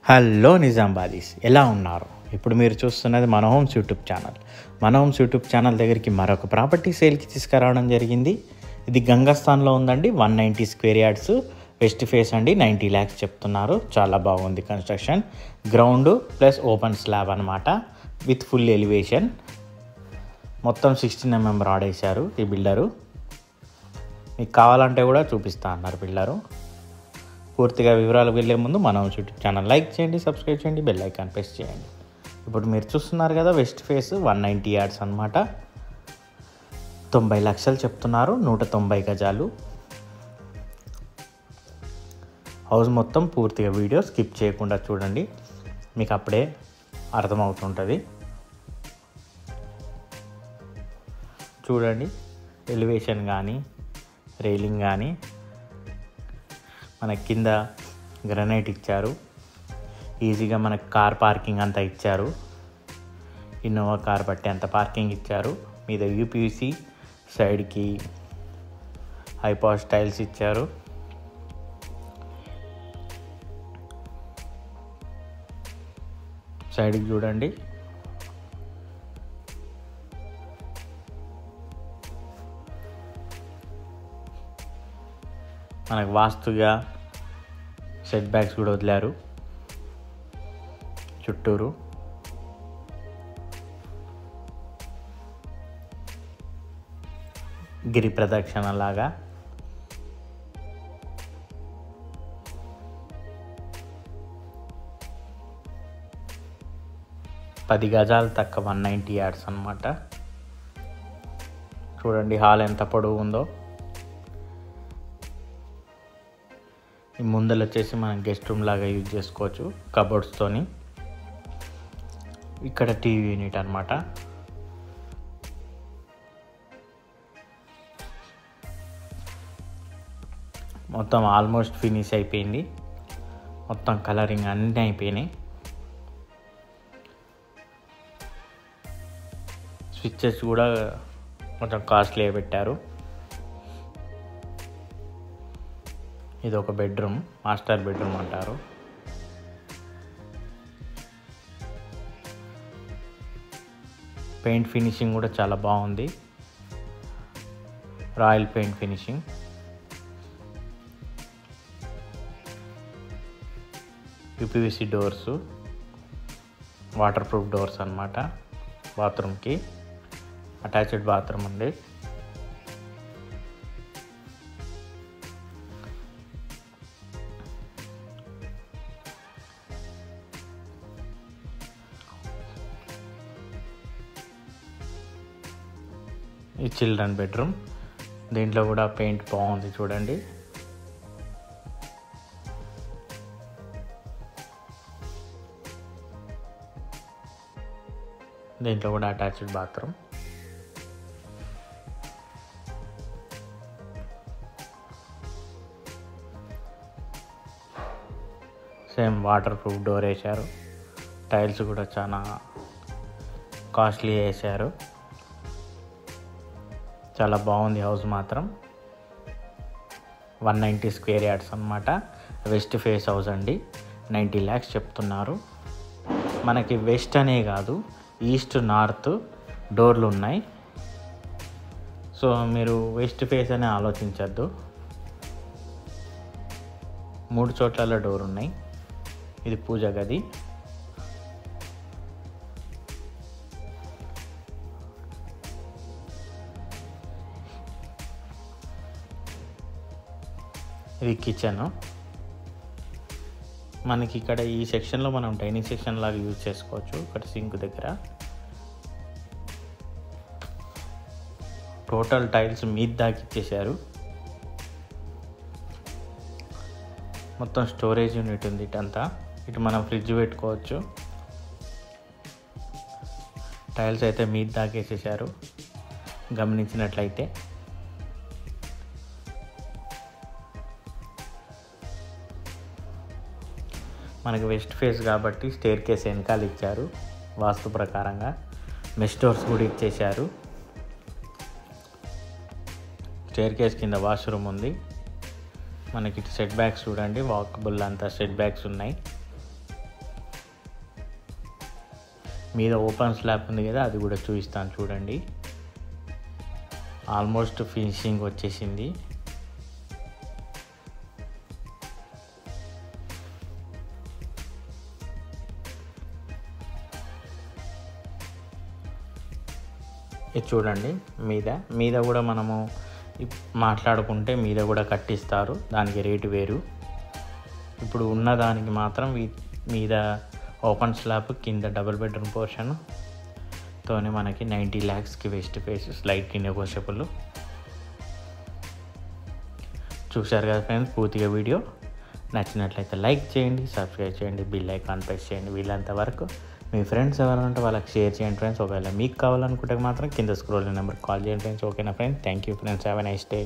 Hello నిజామాబాదీస్, ఎలా ఉన్నారు? ఇప్పుడు మీరు చూస్తున్నది మన హోమ్స్ యూట్యూబ్ ఛానల్. మన హోమ్స్ యూట్యూబ్ ఛానల్ దగ్గరికి మరొక ప్రాపర్టీ సేల్కి తీసుకురావడం జరిగింది. ఇది గంగస్థాన్లో ఉందండి. 190 స్క్వేర్ యార్డ్స్, వెస్ట్ ఫేస్ అండి. 90 lakhs చెప్తున్నారు. చాలా బాగుంది construction. Ground plus open slab అనమాట, విత్ ఫుల్ ఎలివేషన్. మొత్తం 16 mm రాడ్ వేశారు ఈ బిల్డరు. మీకు కావాలంటే కూడా చూపిస్తా అన్నారు బిల్డరు. పూర్తిగా వివరాలకు వెళ్ళే ముందు మన యూట్యూబ్ ఛానల్ లైక్ చేయండి, సబ్స్క్రైబ్ చేయండి, బెల్ ఐకాన్ ప్రెస్ చేయండి. ఇప్పుడు మీరు చూస్తున్నారు కదా, వెస్ట్ ఫేస్ 190 yards అనమాట. 90 లక్షలు చెప్తున్నారు. 190 గజాలు. హౌస్ మొత్తం పూర్తిగా వీడియో స్కిప్ చేయకుండా చూడండి, మీకు అప్పుడే అర్థమవుతుంటుంది. చూడండి, ఎలివేషన్ కానీ రైలింగ్ కానీ, మన కింద గ్రనైట్ ఇచ్చారు. ఈజీగా మనకు కార్ పార్కింగ్ అంతా ఇచ్చారు. ఇన్నోవా కార్ బట్టి అంత పార్కింగ్ ఇచ్చారు. మీద యూపీవీసీ, సైడ్కి హైపాస్ టైల్స్ ఇచ్చారు. సైడ్కి చూడండి, మనకు వాస్తుగా సెట్ బ్యాక్స్ కూడా వదిలారు చుట్టూరు. గిరి ప్రదక్షిణ లాగా. పది గజాలు తక్కువ 190 yards అనమాట. చూడండి హాల్ ఎంత పొడవు ఉందో. ఈ ముందర వచ్చేసి మనం గెస్ట్ రూమ్ లాగా యూజ్ చేసుకోవచ్చు కబోర్డ్స్తోని. ఇక్కడ టీవీ యూనిట్ అనమాట. మొత్తం ఆల్మోస్ట్ ఫినిష్ అయిపోయింది. మొత్తం కలరింగ్ అన్నీ అయిపోయినాయి. స్విచ్చెస్ కూడా కొంచెం కాస్ట్లీ పెట్టారు. ఇది ఒక బెడ్రూమ్, మాస్టర్ బెడ్రూమ్ అంటారు. పెయింట్ ఫినిషింగ్ కూడా చాలా బాగుంది. Royal paint finishing. UPVC doors, water proof doors అన్నమాట. బాత్రూమ్కి అటాచ్డ్ బాత్రూమ్ ఉంది. ఈ చిల్డ్రన్ బెడ్రూమ్. దీంట్లో కూడా పెయింట్ బాగుంది చూడండి. దీంట్లో కూడా attached bathroom. Same water proof door వేశారు. టైల్స్ కూడా చాలా కాస్ట్లీ వేశారు. చాలా బాగుంది హౌస్ మాత్రం. 190 స్క్వేర్ యార్డ్స్ అనమాట. వెస్ట్ ఫేస్ హౌస్ అండి. 90 lakhs చెప్తున్నారు. మనకి వెస్ట్ అనే కాదు, ఈస్ట్ నార్త్ డోర్లు ఉన్నాయి. సో మీరు వెస్ట్ ఫేస్ అనే ఆలోచించద్దు. 3 చోట్ల డోర్ ఉన్నాయి. ఇది పూజ గది. ఇది కిచెన్. మనకి ఇక్కడ ఈ సెక్షన్లో మనం డైనింగ్ సెక్షన్ లాగా యూజ్ చేసుకోవచ్చు. ఇక్కడ సింక్ దగ్గర టోటల్ టైల్స్ మీద దాకా ఇచ్చేసారు. మొత్తం స్టోరేజ్ యూనిట్ ఉంది ఇటంతా. ఇటు మనం ఫ్రిడ్జ్ పెట్టుకోవచ్చు. టైల్స్ అయితే మీద దాకా వేసేసారు గమనించినట్లయితే. మనకి వెస్ట్ ఫేస్ కాబట్టి స్టేర్ కేస్ వెనకాల ఇచ్చారు వాస్తు ప్రకారంగా. మెష్ డోర్స్ కూడా ఇచ్చేశారు. స్టేర్ కేస్ కింద వాష్రూమ్ ఉంది. మనకి సెట్ బ్యాక్స్ చూడండి, వాకబుల్ అంతా సెట్ బ్యాక్స్ ఉన్నాయి. మీద ఓపెన్ స్లాబ్ ఉంది కదా, అది కూడా చూపిస్తాను చూడండి. ఆల్మోస్ట్ ఫినిషింగ్ వచ్చేసింది. ఇది చూడండి. మీద కూడా మనము మాట్లాడుకుంటే మీద కూడా కట్టిస్తారు, దానికి రేటు వేరు. ఇప్పుడు ఉన్నదానికి మాత్రం మీద ఓపెన్ స్లాబ్, కింద డబుల్ బెడ్రూమ్ పోర్షన్ తోనే మనకి 90 lakhsకి వెస్ట్ ఫేస్, స్లైట్లీ నెగోషియబుల్. చూశారు కదా ఫ్రెండ్స్ పూర్తిగా వీడియో. నచ్చినట్లయితే లైక్ చేయండి, సబ్స్క్రైబ్ చేయండి, బెల్ ఐకాన్ ప్రెస్ చేయండి. వీళ్ళంత వరకు మీ ఫ్రెండ్స్ ఎవరైనా ఉంటే వాళ్ళకి షేర్ చేయండి ఫ్రెండ్స్. ఒకవేళ మీకు కావాలనుకుంటే మాత్రం కింద స్క్రోల్ నెంబర్కి కాల్ చేయండి ఫ్రెండ్స్. ఓకేనా friends? Thank you friends. Have a nice day.